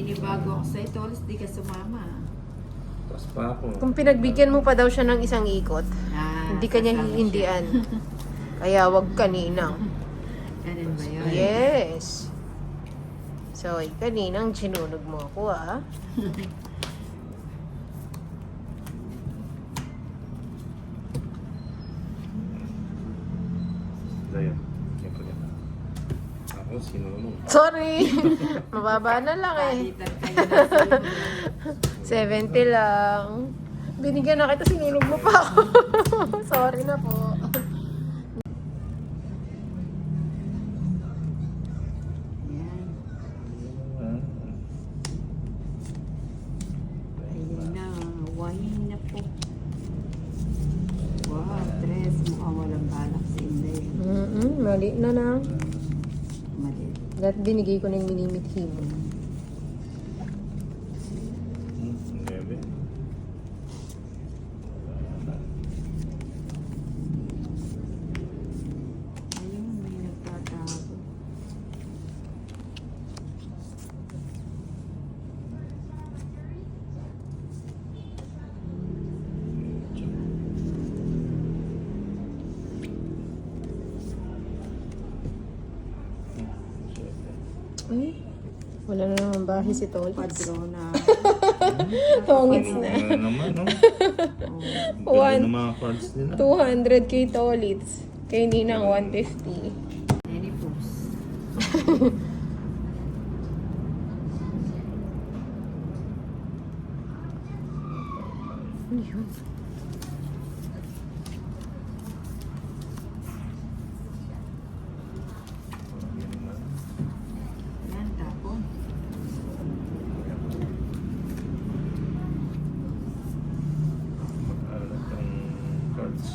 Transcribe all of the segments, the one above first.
naninibago ako sa'yo, Tols, di ka sumama. Tapos pa ako. Kung pinagbigyan mo pa daw siya ng isang ikot, hindi ka niya sasama hihindian. Kaya wag kaninang. siya. Ganun ba yun? Yes. So, kaninang sinunog mo ako, ah. Dayan. Yan pa yan. Ako, sinunod. Sorry. Mababa na lang eh. Palitan kayo na sa'yo. 70 lang. Binigyan na kita, sinulog mo pa ako. Sorry na po. Yan. Ah, Ayun na, wine na po. Wow, tres. Mukhang walang balak sa Inday. Mali na na. Mali. Lahat binigay ko ng minimithi mo. Nebe. Ayun, may nagtatago. Ay, wala na naman bahay si Tolitz. Padrona. Tongits na. Ano naman, no? Oh. One. Ganda ng mga cards nila. 200 kay Tolitz. Kay Ninang 150. Any poops. Ano yun? Yan, tapon. Alat ang cards.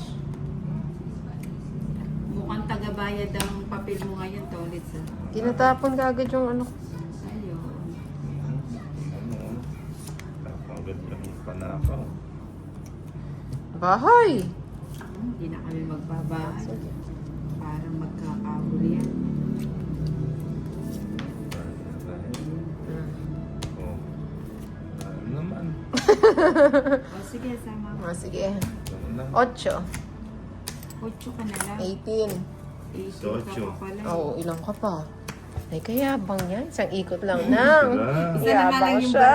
Mukhang tagabayad ang papel mo ngayon, Tolitz. Tinatapon ka agad yung ano. Ayun. Ano? Kapagod lang yung panakaw. Bahay! Hindi na kami magbabahay. Parang magkakahuli yan. Oh. Ano naman? O sige, sama mo. Oh, sige. Ano na? 8. 8 ka na lang. 18. 18 ka Ocho. pa pala. Oo, ilang ka pa? Ay, kayabang yan. Isang ikot lang nang. Wala. Isa na nga lang Yabang yung siya.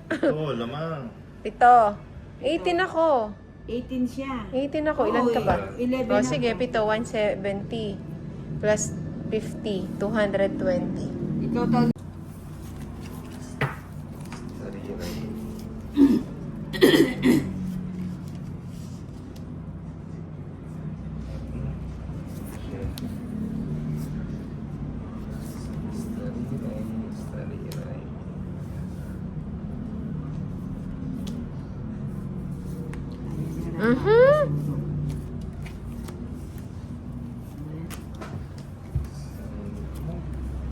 Ito, lamang. 7. 18 ako. 18 siya. 18 ako. Ilan Oo, ka ba? 11 O, ako. sige. 7. 170. Plus 50. 220. Ikaw, Tol.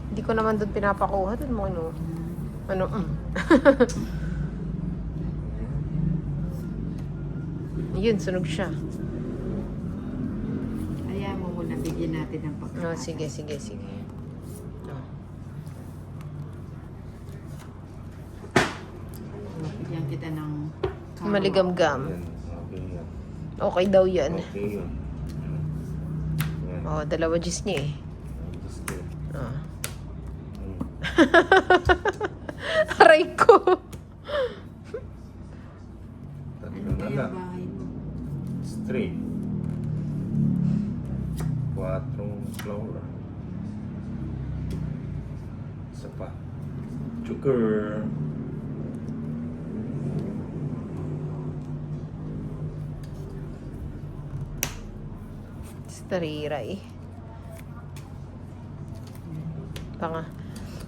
Hindi ko naman doon pinapakuha. Doon mo ano. Ano? Yun, sunog siya. Ayaw mo muna bigyan natin ng Oh, pagkakataon. sige, sige, sige. Oh. Bigyan kita ng kawa. Maligamgam. Okay yan. Okay daw yan. Okay yun. Yan. Oh, 2 Diyos niya eh. Just do it. Oh. Mm. Aray ko. Tatlo Ano na ba yung lang. bahay mo? Straight. 4 flower. Isa pa. Sugar. Tariray.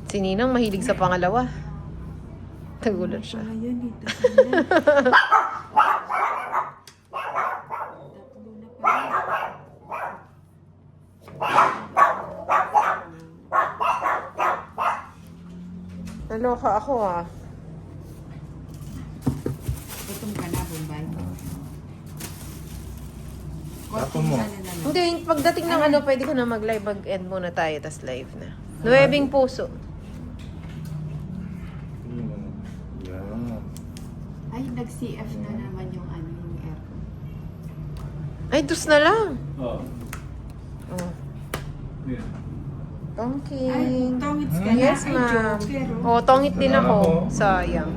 Si Ninang mahilig sa pangalawa. Nagulat siya. Wala yun dito. Tatlo na pala. Naloka ako ah. Gutom ka na, Bombay. Tapon mo. Hindi, pagdating ng ano, pwede ko na mag-live. Mag-end muna tayo, tas live na. 9 puso. nag-CF na naman yung ano, yung aircon. Ay, dus na lang. Oo. Oh. Yan. Tongking. Ay, tongits ka na. Yes, Ay, ma'am. joker, oh. Oh, tongit din Wala ako. ako. Sayang.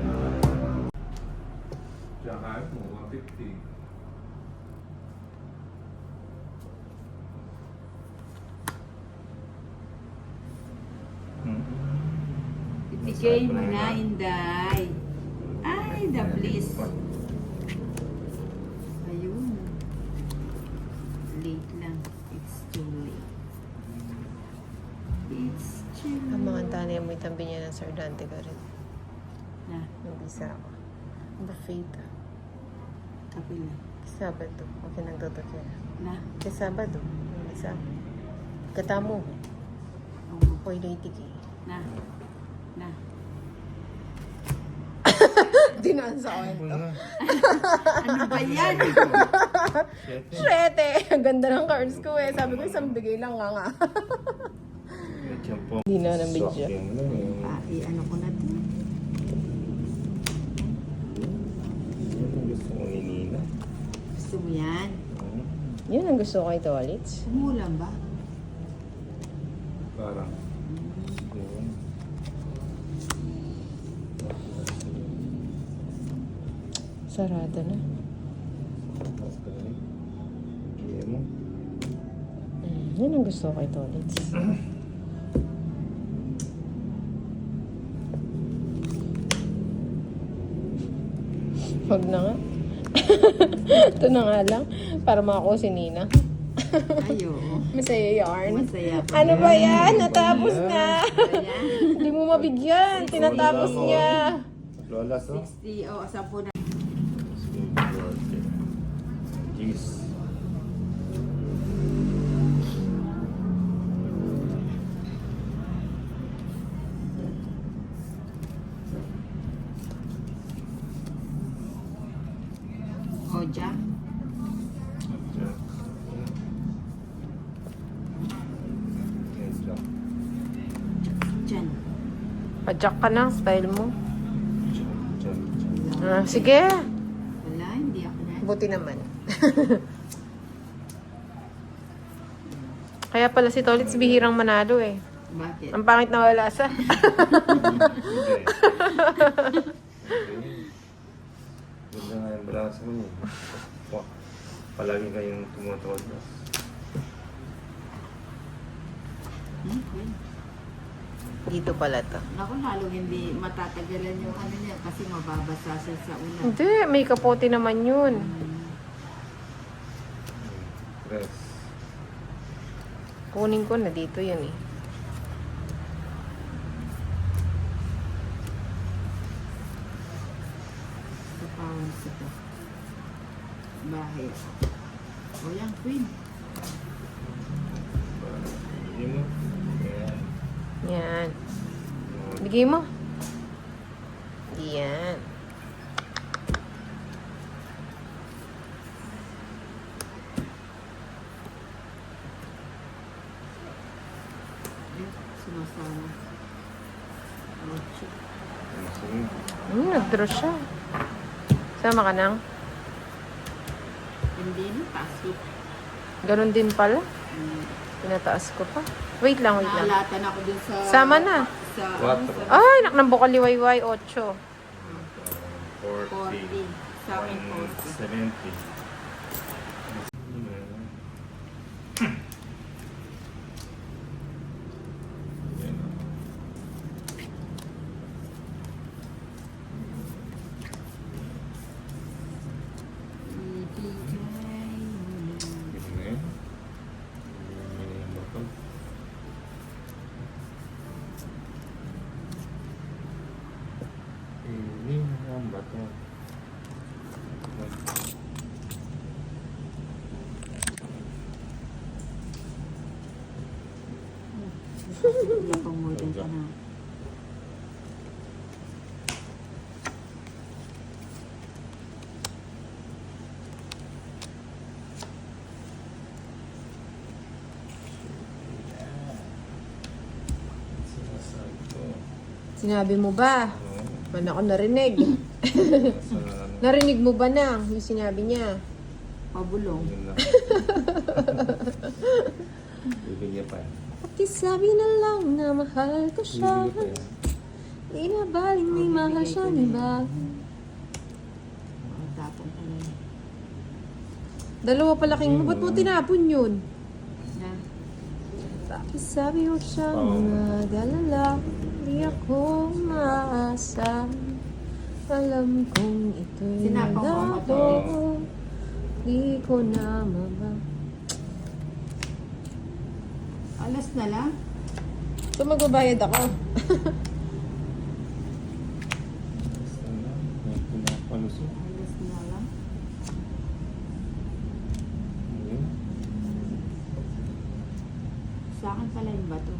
Tsaka mo, 150. Hmm. Ibigay mo na, Inday. Ay, the bliss. Ayun. Late lang. It's too late. It's too Ang mga late. tani mo itambi niya ng Sardante ka rin. Na, Nag-isa ako. Buffet. kapila. Sabado. Okay, nagtotokya. Na, Kasi Sabado. Nag-isa. Katamo. oh, Pwede itiki. na, na. Dinaan sa akin. Ano ba yan? Shete! Ang ganda ng cards ko eh. Sabi ko isang bigay lang nga. Hindi na ng video. Ano ko na to? Gusto ko ni Nina. Gusto mo yan? Yun ang gusto ko kay Tolits. Umulan ba? Parang. Yun. Sarado na. Mas galing. Kaya mo. Yun ang gusto ko kay Tolits. Wag na nga. Ito na nga lang. Para makakuha si Nina. Ay, oo. Masaya yarn. Masaya. Ano ba yan? Natapos na. Ayan. Hindi mo mabigyan. Tinatapos niya. Lola, so? 60, o 10 na. Jeez. O, Jack. Diyan. Padyak ka na. Style mo. Sige. Wala, hindi ako na. Buti naman. Kaya pala si Tolits bihirang manalo eh. Bakit? Ang pangit na wala sa. Ganda nga yung braso mo. Wah, palagi kayong tumutulog. Okay. Dito pala to. Naku, lalong hindi matatagalan yung ano niya kasi mababasa siya sa ulan. Hindi, may kapote naman yun. Press. Kunin ko na dito yun eh. Sa pawan sa to. Bahay. O yan, Queen. Hindi mo. Ayan. Yan. Bigay mo. Yan. Sumasama. Ocho. Sige. Nag-draw siya. Sama ka nang? Hindi na, pasok. Ganun din pala. Pinataas ko pa. Wait lang, wait lang. Naalatan ako dun sa... Sama na. Sa... Quatro. Sa Ay, naknambok kaliwayway, 8. 40. 40. Sa akin, 40. 70. Ibigay mo na. Ini ang bato. Lapang mo din ka na. Sinabi mo ba? Man ako narinig. Sa ano Narinig mo ba na yung sinabi niya? Pabulong. Yun lang. Bibigyan pa yan. Pakisabi na lang na mahal ko siya. Bibigyan pa yan. Di na baling may mahal siya, di ba? Tapon ko na yun. Dalawa palaking mo, ba't mo tinapon yun? Na? Pakisabi mo siya Oo. mag-alala. Di ako maasa. Alam kong ito'y Sinapang ko ang nagdako. Di ko na maba. Alas na lang? So magbabayad ako. Basta na. May pinapalusot. Alas na lang? Ayun. Sa akin pala yung bato.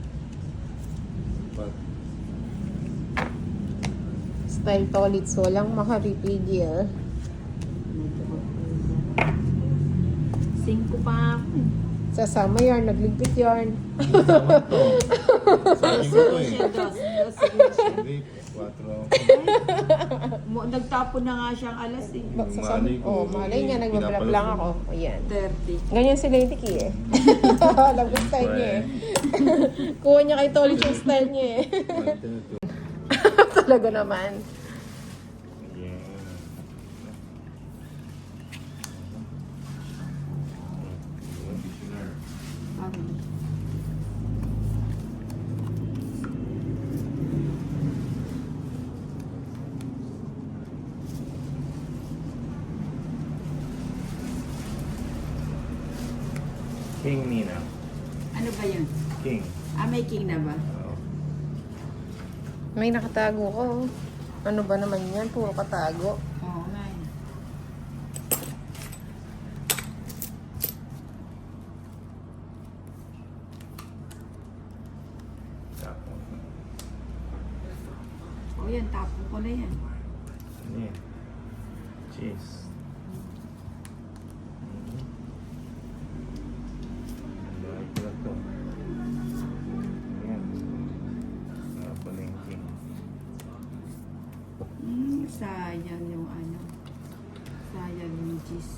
But, Style tolits, walang makapipigil. Medyo Singko pa ako eh. Sa summer yarn, nagligpit yarn. sama to. Sa akin ba to eh? Siya, dos siguro siya. Hindi, 4 ako. Nagtapon na nga siyang alas eh. Sa summer, oh, malay niya, nagbablog lang ako. Ayan. 30. Ganyan si Lady Key eh. Alam ko style niya eh. Kuha niya kay Tolits yung style niya eh. Talaga naman. King Nina. Ano ba yun? King. May king na ba? Oo. May nakatago ko. Ano ba naman yan? Puro katago. Oo nga eh. Tapos, O yan, tapon ko na yan. ano yan? Cheese. Bahay ko lang to. Ayan. Tapos na yung king. Sayang yung ano. Sayang yung cheese.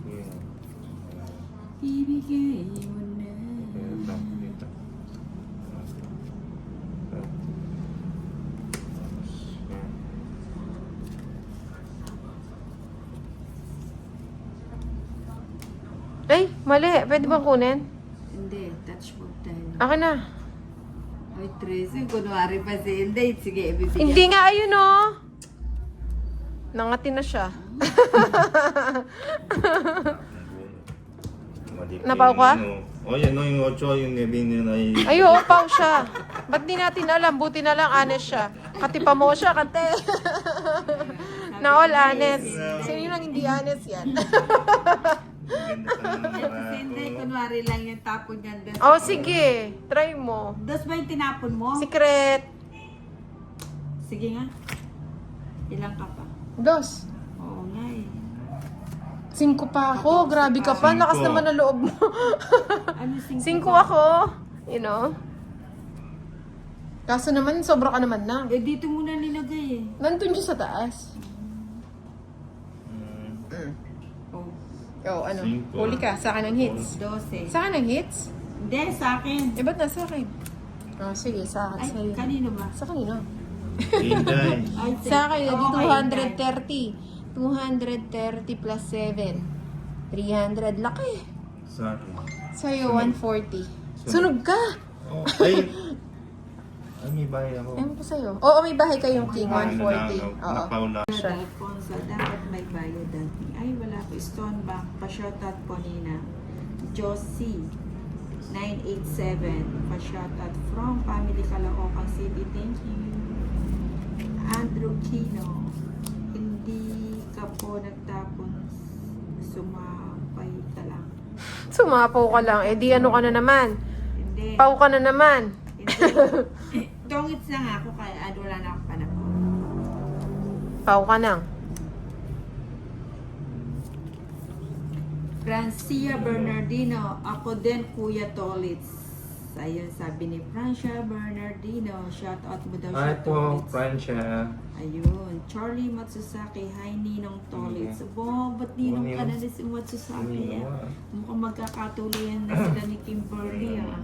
Yun. Ibigay mo na. Dito. Dito. Ay, mali. Pwede bang kunin? Hindi, touch mo tayo. Akin na. Ay, Tracy, kunwari pa si Hindi. Sige, ibibigyan. Hindi nga, ayun oh. Nangati na siya. Napaw ka? Oh, yan no, yung 8, yung 9 yun ay... Ay, oo, pao siya. Ba't di natin alam? Buti na lang, honest siya. Katipa mo siya, kate. Na all honest. Sino yung hindi honest yan? Ganda ka ng Si Hindi, mga... kunwari lang yung tapon niyan. Oh, sige. Try mo. Dos ba yung tinapon mo? Secret. Sige nga. Ilang ka pa? Dos. Oo nga eh. 5 pa ako. Grabe ka pa. Lakas naman na loob mo. Ano 5 ako. You know? Kaso naman, sobra ka naman na. Eh, dito muna nilagay eh. Nandun siya sa taas. Oh, Oh, ano? 5. Huli ka. Sa akin ang hits. 12. Sa akin ang hits? Hindi, sa akin. Eh, ba't nasa akin? Oh, sige. Sa akin. Ay, Sa'yo. kanino ba? Sa kanino? Inday. Ay, Sa akin, Oo, di 230. 230 plus 7. 300. Laki. Sa akin. Sa'yo, 140. Sunog. Sunog ka! Oh, ay! Ay, may bahay ako. Ewan ko sa'yo. Oo, may bahay kayong king, 140. Oo. Napaula. Siya. Alfonso, dapat may bayad dati. Ay, wala ko. Stone Bank. Pa-shoutout po nina. Josie. 987. Pa-shoutout from Family Caloocan City. Thank you. Andrew Kino. Hindi ka po nagtapon. Sumapay ka lang. Sumapaw ka lang. Eh, di ano ka na naman. Hindi. Pau ka na naman. Hindi. Tongits lang ako kaya wala na ako panahon. Pau ka na. Francia Bernardino, ako din Kuya Tolits. Ayun, sabi ni Francia Bernardino. Shout out mo daw Hi siya. po, Tolits. Francia. Ayun. Charlie Matsusaki. Hi, Ninong Tolits. Bo, ba't Ninong ka na rin si Matsusaki? Ninong, Ah? Mukhang magkakatuloyan na sila ni Kimberly. Ah.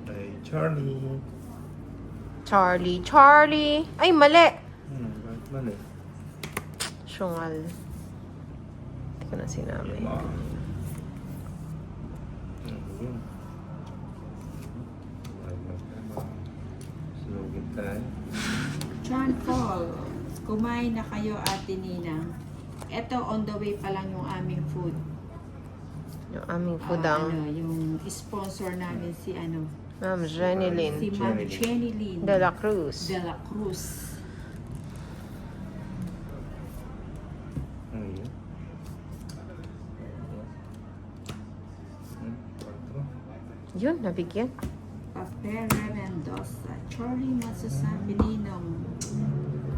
Hey, Charlie. Charlie. Ay, mali. Bakit mali? Syungal. Hindi ko na sinabi. Yun. Slugin tayo. John Paul. Kumain na kayo, Ate Ninang. Ito, on the way pa lang yung aming food. Yung aming pudang. Yung sponsor namin si Ma'am Jenny Lynn si Ma'am Jenny Lynn de la Cruz. de la Cruz. Ano yun? 4. Yun, nabigyan. Papere Mendoza. Charlie Matsusaki, Ninong.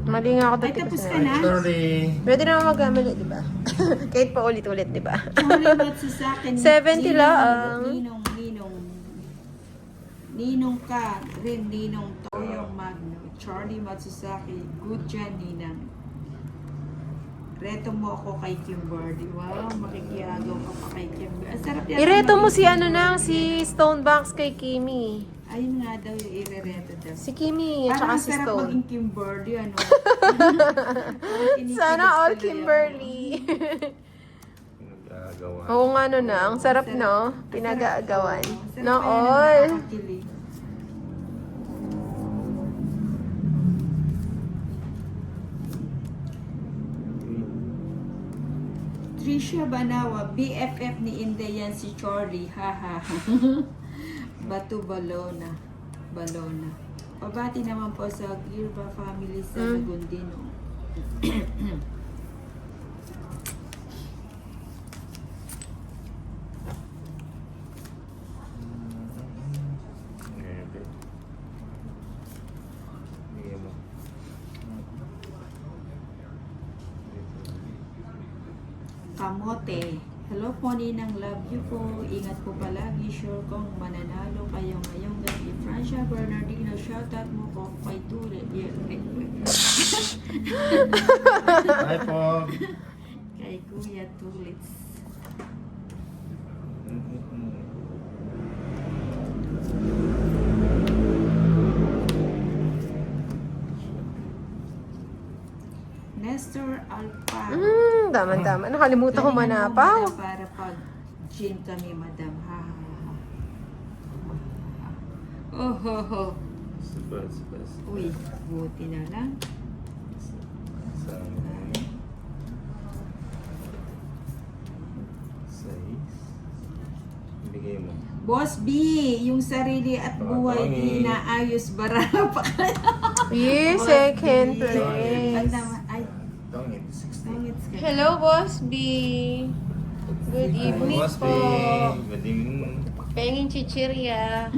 Mali nga ako Ay, dati. tapos kasi- ka na? Sorry. Pwede naman magkamali, di ba? Kahit pa ulit-ulit, di ba? Charlie Matsusaki. 70 lang. Ninong ka rin, Ninong Toyong Magno. Charlie Matsusaki. Good dyan, Ninang. Reto mo ako kay Kimberly. Wow, makikiagaw ka pa kay Kimberly. Ang sarap yan. Ireto mo si si Stonebanks kay Kimi. Ayun nga daw yung irereto daw. Si Kimi at Parang saka si sarap Stone. maging Kimberly, ano? Sana all Kimberly. Pinag-aagawa. Oo nga no na. Ang sarap no. Pinag-aagawan. Sarap No pa yan, all. nakakakilig. Trisha Banawa, BFF ni Inday yan si Charlie. Haha. Batu Balona. Pabati naman po sa Girba family sa Lagundino. Kamote. Hello po, Ninang. Love you po. Ingat po palagi. Sure kong mananalo kayo ngayong gabi. Francia Bernardino, shoutout mo ko kay Tulit. Hi po. Kay Kuya Tulits. Nestor Alparo. Tama. Nakalimutan ko manapaw. Para pag gym kami, madam. Ha, ha, ha. Oh, ho, ho. Super. Uy, buti na lang. Bigay mo. Boss B, yung sarili at buhay Tony. inaayos barala pa ka. Yeah, Boss second B. place. Ay, Tongit, 60. tangits ka. Hello, Boss B. Good evening Boss po. B. Good evening. Penging chichirya.